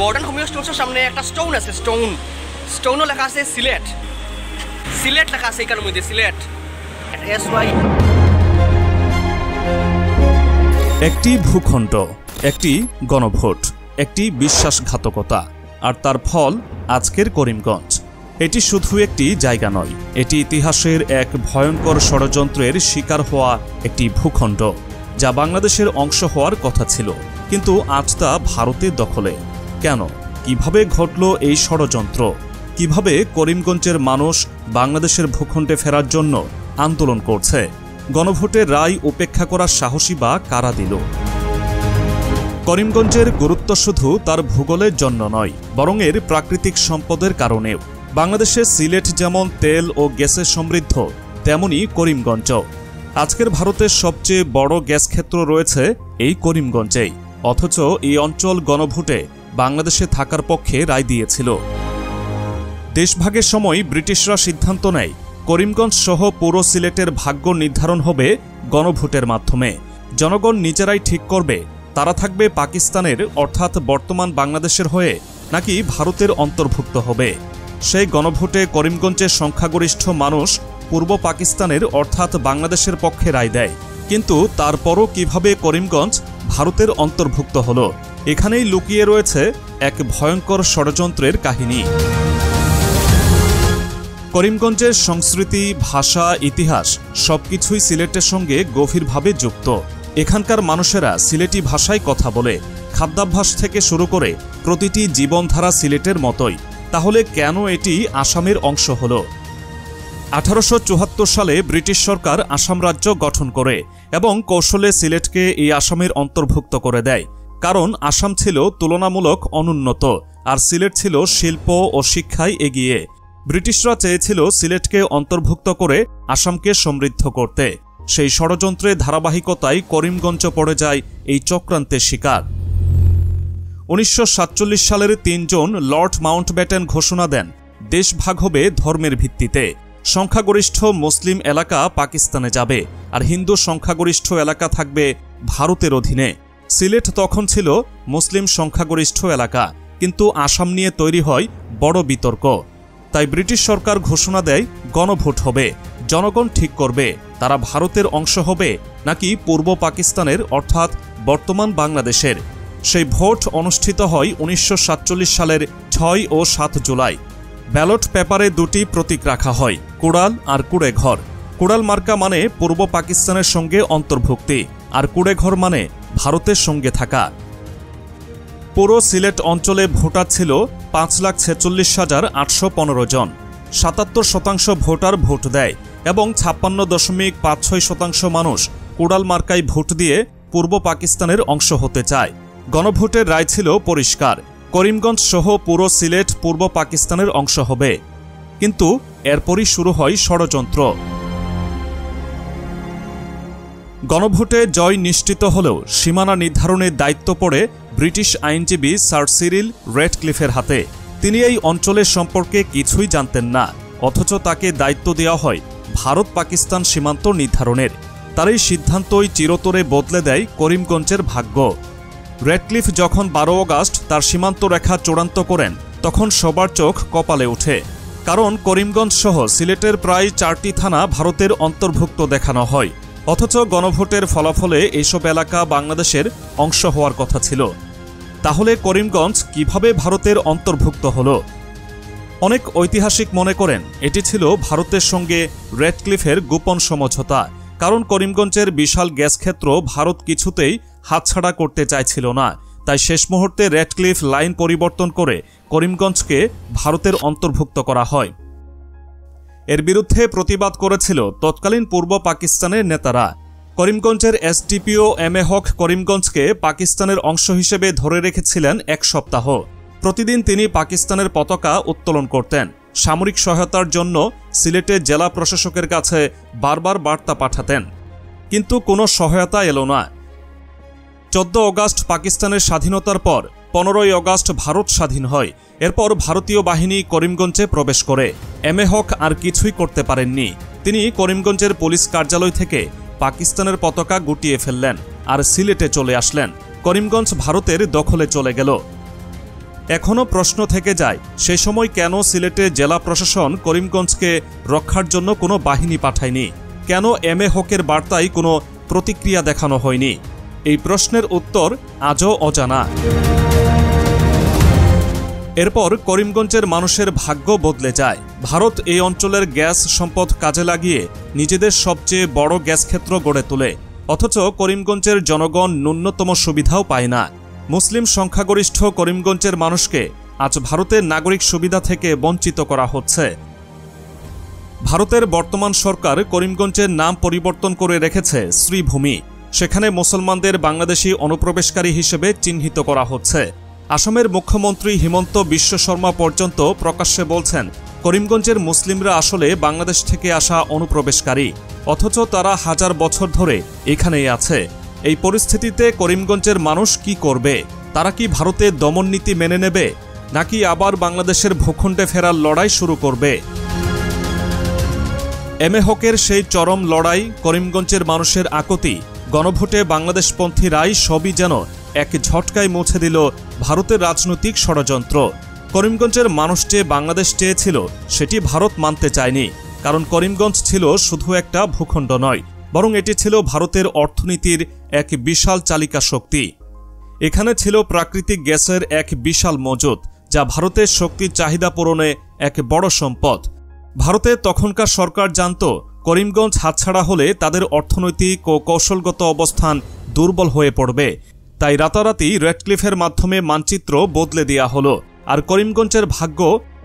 Modern homeo স্টোনসের সামনে একটা stone আছে, স্টোনও লেখা আছে সিলেট, সিলেট লেখা আছে এখানের মধ্যে, সিলেট SY। একটি ভূখণ্ড, একটি গণভোট, একটি বিশ্বাসঘাতকতা, আর তার ফল আজকের করিমগঞ্জ। এটি শুধু একটি জায়গা নয়, এটি ইতিহাসের এক ভয়ঙ্কর ষড়যন্ত্রের শিকার হওয়া একটি ভূখণ্ড, যা বাংলাদেশের অংশ হওয়ার কথা ছিল, কিন্তু আজ তা ভারতের দখলে। কেন, কিভাবে ঘটল এই ষড়যন্ত্র? কিভাবে করিমগঞ্জের মানুষ বাংলাদেশের ভূখণ্ডে ফেরার জন্য আন্দোলন করছে? গণভোটের রায় উপেক্ষা করার সাহসী বা কারা দিল? করিমগঞ্জের গুরুত্ব শুধু তার ভূগোলের জন্য নয়, বরং এর প্রাকৃতিক সম্পদের কারণেও। বাংলাদেশের সিলেট যেমন তেল ও গ্যাসে সমৃদ্ধ, তেমনি করিমগঞ্জ। আজকের ভারতের সবচেয়ে বড় গ্যাস ক্ষেত্র রয়েছে এই করিমগঞ্জেই, অথচ এই অঞ্চল গণভোটে বাংলাদেশে থাকার পক্ষে রায় দিয়েছিল। দেশভাগের সময় ব্রিটিশরা সিদ্ধান্ত নেয় করিমগঞ্জ সহ পুরো সিলেটের ভাগ্য নির্ধারণ হবে গণভোটের মাধ্যমে। জনগণ নিজেরাই ঠিক করবে তারা থাকবে পাকিস্তানের অর্থাৎ বর্তমান বাংলাদেশের হয়ে নাকি ভারতের অন্তর্ভুক্ত হবে। সেই গণভোটে করিমগঞ্জের সংখ্যাগরিষ্ঠ মানুষ পূর্ব পাকিস্তানের অর্থাৎ বাংলাদেশের পক্ষে রায় দেয়। কিন্তু তারপরও কিভাবে করিমগঞ্জ ভারতের অন্তর্ভুক্ত হলো, এখানেই লুকিয়ে রয়েছে এক ভয়ঙ্কর ষড়যন্ত্রের কাহিনী। করিমগঞ্জের সংস্কৃতি, ভাষা, ইতিহাস সবকিছুই সিলেটের সঙ্গে গভীরভাবে যুক্ত। এখানকার মানুষেরা সিলেটি ভাষায় কথা বলে, খাদ্যাভ্যাস থেকে শুরু করে প্রতিটি জীবনধারা সিলেটের মতোই। তাহলে কেন এটি আসামের অংশ হল? 1874 সালে ব্রিটিশ সরকার আসাম রাজ্য গঠন করে এবং কৌশলে সিলেটকে এই আসামের অন্তর্ভুক্ত করে দেয়। কারণ আসাম ছিল তুলনামূলক অনুন্নত, আর সিলেট ছিল শিল্প ও শিক্ষায় এগিয়ে। ব্রিটিশরা চেয়েছিল সিলেটকে অন্তর্ভুক্ত করে আসামকে সমৃদ্ধ করতে। সেই ষড়যন্ত্রের ধারাবাহিকতায় করিমগঞ্জ পড়ে যায় এই চক্রান্তের শিকার। 1947 সালের 3 জুন লর্ড মাউন্টব্যাটেন ঘোষণা দেন দেশ ভাগ হবে ধর্মের ভিত্তিতে। সংখ্যাগরিষ্ঠ মুসলিম এলাকা পাকিস্তানে যাবে, আর হিন্দু সংখ্যাগরিষ্ঠ এলাকা থাকবে ভারতের অধীনে। সিলেট তখন ছিল মুসলিম সংখ্যাগরিষ্ঠ এলাকা, কিন্তু আসাম নিয়ে তৈরি হয় বড় বিতর্ক। তাই ব্রিটিশ সরকার ঘোষণা দেয় গণভোট হবে, জনগণ ঠিক করবে তারা ভারতের অংশ হবে নাকি পূর্ব পাকিস্তানের অর্থাৎ বর্তমান বাংলাদেশের। সেই ভোট অনুষ্ঠিত হয় 1947 সালের 6 ও 7 জুলাই। ব্যালট পেপারে দুটি প্রতীক রাখা হয়, কুড়াল আর কুড়েঘর। কুড়াল মার্কা মানে পূর্ব পাকিস্তানের সঙ্গে অন্তর্ভুক্তি, আর কুড়েঘর মানে ভারতের সঙ্গে থাকা। পুরো সিলেট অঞ্চলে ভোটার ছিল 5,46,815 জন। 77% ভোটার ভোট দেয় এবং 56.56% মানুষ কুড়াল মার্কায় ভোট দিয়ে পূর্ব পাকিস্তানের অংশ হতে চায়। গণভোটের রায় ছিল পরিষ্কার, করিমগঞ্জ সহ পুরো সিলেট পূর্ব পাকিস্তানের অংশ হবে। কিন্তু এরপরই শুরু হয় ষড়যন্ত্র। গণভোটে জয় নিশ্চিত হলেও সীমানা নির্ধারণের দায়িত্ব পড়ে ব্রিটিশ আইনজীবী স্যার সিরিল রেডক্লিফের হাতে। তিনি এই অঞ্চলের সম্পর্কে কিছুই জানতেন না, অথচ তাকে দায়িত্ব দেওয়া হয় ভারত পাকিস্তান সীমান্ত নির্ধারণের। তার এই সিদ্ধান্তই চিরতরে বদলে দেয় করিমগঞ্জের ভাগ্য। রেডক্লিফ যখন 12 আগস্ট তার সীমান্ত রেখা চূড়ান্ত করেন, তখন সবার চোখ কপালে ওঠে। কারণ করিমগঞ্জ সহ সিলেটের প্রায় 4টি থানা ভারতের অন্তর্ভুক্ত দেখানো হয়, অথচ গণভোটের ফলাফলে এইসব এলাকা বাংলাদেশের অংশ হওয়ার কথা ছিল। তাহলে করিমগঞ্জ কিভাবে ভারতের অন্তর্ভুক্ত হল? অনেক ঐতিহাসিক মনে করেন এটি ছিল ভারতের সঙ্গে রেডক্লিফের গোপন সমঝোতা। কারণ করিমগঞ্জের বিশাল গ্যাস ক্ষেত্র ভারত কিছুতেই হাতছাড়া করতে চাইছিল না। তাই শেষ মুহূর্তে রেডক্লিফ লাইন পরিবর্তন করে করিমগঞ্জকে ভারতের অন্তর্ভুক্ত করা হয়। এর বিরুদ্ধে প্রতিবাদ করেছিল তৎকালীন পূর্ব পাকিস্তানের নেতারা। করিমগঞ্জের এসডিপিও এম.এ. হক করিমগঞ্জকে পাকিস্তানের অংশ হিসেবে ধরে রেখেছিলেন 1 সপ্তাহ। প্রতিদিন তিনি পাকিস্তানের পতাকা উত্তোলন করতেন। সামরিক সহায়তার জন্য সিলেটের জেলা প্রশাসকের কাছে বারবার বার্তা পাঠাতেন, কিন্তু কোনো সহায়তা এলো না। 14 আগস্ট পাকিস্তানের স্বাধীনতার পর 15ই আগস্ট ভারত স্বাধীন হয়। এরপর ভারতীয় বাহিনী করিমগঞ্জে প্রবেশ করে। এম.এ. হক আর কিছুই করতে পারেননি। তিনি করিমগঞ্জের পুলিশ কার্যালয় থেকে পাকিস্তানের পতাকা গুটিয়ে ফেললেন আর সিলেটে চলে আসলেন। করিমগঞ্জ ভারতের দখলে চলে গেল। এখনও প্রশ্ন থেকে যায়, সেই সময় কেন সিলেটে জেলা প্রশাসন করিমগঞ্জকে রক্ষার জন্য কোনো বাহিনী পাঠায়নি? কেন এম.এ. হকের বার্তায় কোনো প্রতিক্রিয়া দেখানো হয়নি? এই প্রশ্নের উত্তর আজও অজানা। এরপর করিমগঞ্জের মানুষের ভাগ্য বদলে যায়। ভারত এই অঞ্চলের গ্যাস সম্পদ কাজে লাগিয়ে নিজেদের সবচেয়ে বড় গ্যাস ক্ষেত্র গড়ে তোলে, অথচ করিমগঞ্জের জনগণ ন্যূনতম সুবিধাও পায় না। মুসলিম সংখ্যাগরিষ্ঠ করিমগঞ্জের মানুষকে আজ ভারতের নাগরিক সুবিধা থেকে বঞ্চিত করা হচ্ছে। ভারতের বর্তমান সরকার করিমগঞ্জের নাম পরিবর্তন করে রেখেছে শ্রীভূমি। সেখানে মুসলমানদের বাংলাদেশি অনুপ্রবেশকারী হিসেবে চিহ্নিত করা হচ্ছে। আসামের মুখ্যমন্ত্রী হিমন্ত বিশ্ব শর্মা পর্যন্ত প্রকাশ্যে বলছেন করিমগঞ্জের মুসলিমরা আসলে বাংলাদেশ থেকে আসা অনুপ্রবেশকারী, অথচ তারা হাজার বছর ধরে এখানেই আছে। এই পরিস্থিতিতে করিমগঞ্জের মানুষ কি করবে? তারা কি ভারতের দমন নীতি মেনে নেবে, নাকি আবার বাংলাদেশের ভূখণ্ডে ফেরার লড়াই শুরু করবে? এম.এ. হকের সেই চরম লড়াই, করিমগঞ্জের মানুষের আকুতি, গণভোটে বাংলাদেশপন্থী রায় সবই যেন এক ঝটকায় মুছে দিল ভারতের রাজনৈতিক ষড়যন্ত্র। করিমগঞ্জের মানুষ যে বাংলাদেশ চেয়েছিল সেটি ভারত মানতে চায়নি, কারণ করিমগঞ্জ ছিল শুধু একটা ভূখণ্ড নয়, বরং এটি ছিল ভারতের অর্থনীতির এক বিশাল চালিকা শক্তি। এখানে ছিল প্রাকৃতিক গ্যাসের এক বিশাল মজুদ, যা ভারতের শক্তির চাহিদা পূরণে এক বড় সম্পদ। ভারতের তখনকার সরকার জানত করিমগঞ্জ হাতছাড়া হলে তাদের অর্থনৈতিক ও কৌশলগত অবস্থান দুর্বল হয়ে পড়বে। তাই রাতারাতি রেডক্লিফের মাধ্যমে মানচিত্র বদলে দেয়া হলো, আর করিমগঞ্জের ভাগ্য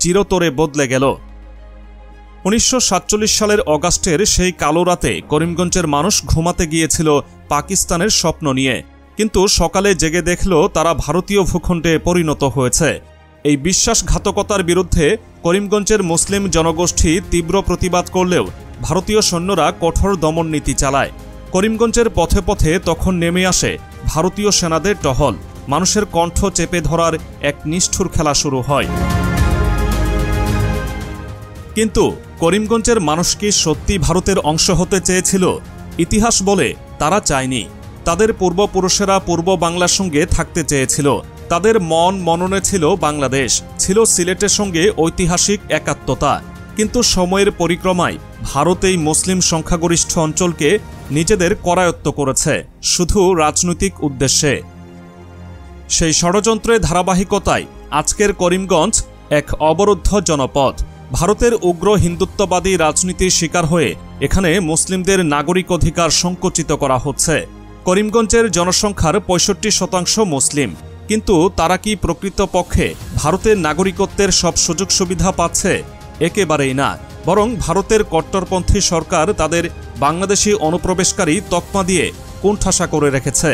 চিরতরে বদলে গেল। 1947 সালের অগাস্টের সেই কালো রাতে করিমগঞ্জের মানুষ ঘুমাতে গিয়েছিল পাকিস্তানের স্বপ্ন নিয়ে, কিন্তু সকালে জেগে দেখল তারা ভারতীয় ভূখণ্ডে পরিণত হয়েছে। এই বিশ্বাসঘাতকতার বিরুদ্ধে করিমগঞ্জের মুসলিম জনগোষ্ঠী তীব্র প্রতিবাদ করলেও ভারতীয় সৈন্যরা কঠোর দমন নীতি চালায়। করিমগঞ্জের পথে পথে তখন নেমে আসে ভারতীয় সেনাদের টহল। মানুষের কণ্ঠ চেপে ধরার এক নিষ্ঠুর খেলা শুরু হয়। কিন্তু করিমগঞ্জের মানুষ কি সত্যি ভারতের অংশ হতে চেয়েছিল? ইতিহাস বলে তারা চায়নি। তাদের পূর্বপুরুষেরা পূর্ব বাংলার সঙ্গে থাকতে চেয়েছিল। তাদের মন মননে ছিল বাংলাদেশ, ছিল সিলেটের সঙ্গে ঐতিহাসিক একাত্মতা। কিন্তু সময়ের পরিক্রমায় ভারত এই মুসলিম সংখ্যাগরিষ্ঠ অঞ্চলকে নিজেদের করায়ত্ত করেছে শুধু রাজনৈতিক উদ্দেশ্যে। সেই ষড়যন্ত্রের ধারাবাহিকতায় আজকের করিমগঞ্জ এক অবরুদ্ধ জনপদ। ভারতের উগ্র হিন্দুত্ববাদী রাজনীতির শিকার হয়ে এখানে মুসলিমদের নাগরিক অধিকার সংকুচিত করা হচ্ছে। করিমগঞ্জের জনসংখ্যার 65% মুসলিম, কিন্তু তারা কি প্রকৃতপক্ষে ভারতের নাগরিকত্বের সব সুযোগ সুবিধা পাচ্ছে? একেবারেই না, বরং ভারতের কট্টরপন্থী সরকার তাদের বাংলাদেশি অনুপ্রবেশকারী তকমা দিয়ে কোণঠাসা করে রেখেছে।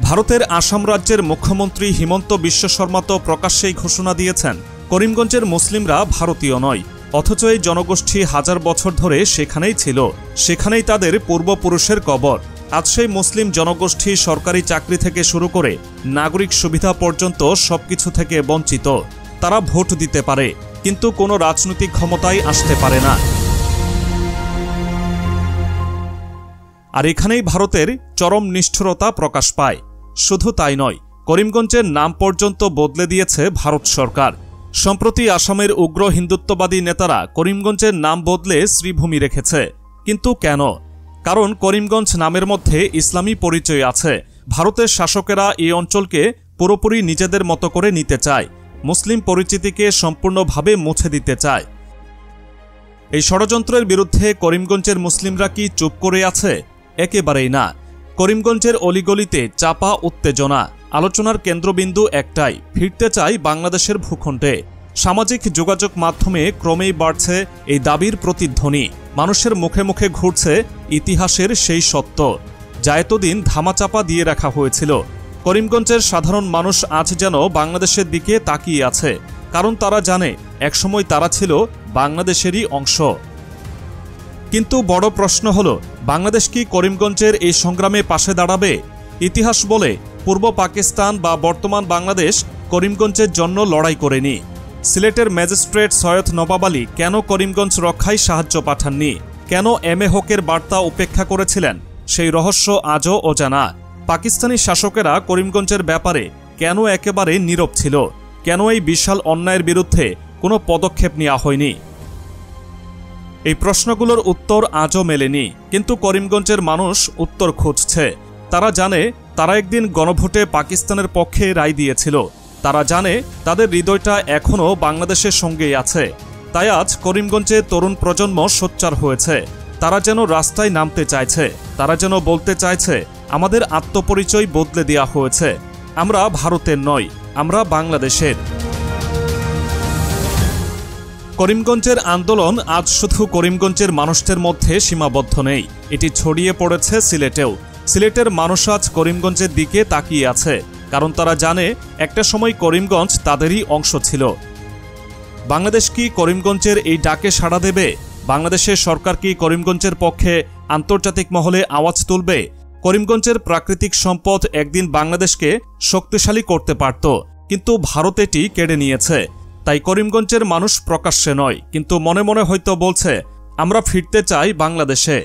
ভারতের আসাম রাজ্যের মুখ্যমন্ত্রী হিমন্ত বিশ্ব শর্মা তো প্রকাশ্যেই ঘোষণা দিয়েছেন করিমগঞ্জের মুসলিমরা ভারতীয় নয়, অথচ এই জনগোষ্ঠী হাজার বছর ধরে সেখানেই ছিল, সেখানেই তাদের পূর্বপুরুষের কবর। আজ সেই মুসলিম জনগোষ্ঠী সরকারি চাকরি থেকে শুরু করে নাগরিক সুবিধা পর্যন্ত সবকিছু থেকে বঞ্চিত। তারা ভোট দিতে পারে, কিন্তু কোনো রাজনৈতিক ক্ষমতায় আসতে পারে না। আর এখানেই ভারতের চরম নিষ্ঠুরতা প্রকাশ পায়। শুধু তাই নয়, করিমগঞ্জের নাম পর্যন্ত বদলে দিয়েছে ভারত সরকার। সম্প্রতি আসামের উগ্র হিন্দুত্ববাদী নেতারা করিমগঞ্জের নাম বদলে শ্রীভূমি রেখেছে। কিন্তু কেন? কারণ করিমগঞ্জ নামের মধ্যে ইসলামী পরিচয় আছে। ভারতের শাসকেরা এই অঞ্চলকে পুরোপুরি নিজেদের মতো করে নিতে চায়, মুসলিম পরিচিতিকে সম্পূর্ণভাবে মুছে দিতে চায়। এই ষড়যন্ত্রের বিরুদ্ধে করিমগঞ্জের মুসলিমরা কি চুপ করে আছে? একেবারেই না। করিমগঞ্জের অলিগলিতে চাপা উত্তেজনা। আলোচনার কেন্দ্রবিন্দু একটাই, ফিরতে চাই বাংলাদেশের ভূখণ্ডে। সামাজিক যোগাযোগ মাধ্যমে ক্রমেই বাড়ছে এই দাবির প্রতিধ্বনি। মানুষের মুখে মুখে ঘুরছে ইতিহাসের সেই সত্য, যা এতদিন ধামাচাপা দিয়ে রাখা হয়েছিল। করিমগঞ্জের সাধারণ মানুষ আজ যেন বাংলাদেশের দিকে তাকিয়ে আছে, কারণ তারা জানে একসময় তারা ছিল বাংলাদেশেরই অংশ। কিন্তু বড় প্রশ্ন হলো, বাংলাদেশ কি করিমগঞ্জের এই সংগ্রামে পাশে দাঁড়াবে? ইতিহাস বলে পূর্ব পাকিস্তান বা বর্তমান বাংলাদেশ করিমগঞ্জের জন্য লড়াই করেনি। সিলেটের ম্যাজিস্ট্রেট সৈয়দ নবাব আলী কেন করিমগঞ্জ রক্ষায় সাহায্য পাঠাননি? কেন এম.এ. হকের বার্তা উপেক্ষা করেছিলেন? সেই রহস্য আজও অজানা। পাকিস্তানি শাসকেরা করিমগঞ্জের ব্যাপারে কেন একেবারে নীরব ছিল? কেন এই বিশাল অন্যায়ের বিরুদ্ধে কোনো পদক্ষেপ নেওয়া হয়নি? এই প্রশ্নগুলোর উত্তর আজও মেলেনি, কিন্তু করিমগঞ্জের মানুষ উত্তর খুঁজছে। তারা জানে তারা একদিন গণভোটে পাকিস্তানের পক্ষে রায় দিয়েছিল। তারা জানে তাদের হৃদয়টা এখনও বাংলাদেশের সঙ্গেই আছে। তাই আজ করিমগঞ্জে তরুণ প্রজন্ম সোচ্চার হয়েছে। তারা যেন রাস্তায় নামতে চাইছে, তারা যেন বলতে চাইছে আমাদের আত্মপরিচয় বদলে দেওয়া হয়েছে। আমরা ভারতের নই, আমরা বাংলাদেশের। করিমগঞ্জের আন্দোলন আজ শুধু করিমগঞ্জের মানুষদের মধ্যে সীমাবদ্ধ নেই, এটি ছড়িয়ে পড়েছে সিলেটেও। সিলেটের মানুষ আজ করিমগঞ্জের দিকে তাকিয়ে আছে, কারণ তারা জানে একটা সময় করিমগঞ্জ তাদেরই অংশ ছিল। বাংলাদেশ কি করিমগঞ্জের এই ডাকে সাড়া দেবে? বাংলাদেশের সরকার কি করিমগঞ্জের পক্ষে আন্তর্জাতিক মহলে আওয়াজ তুলবে? করিমগঞ্জের প্রাকৃতিক সম্পদ একদিন বাংলাদেশকে শক্তিশালী করতে পারত, কিন্তু ভারত এটি কেড়ে নিয়েছে। তাই করিমগঞ্জের মানুষ প্রকাশ্যে নয়, কিন্তু মনে মনে হয়তো বলছে আমরা ফিরতে চাই বাংলাদেশে।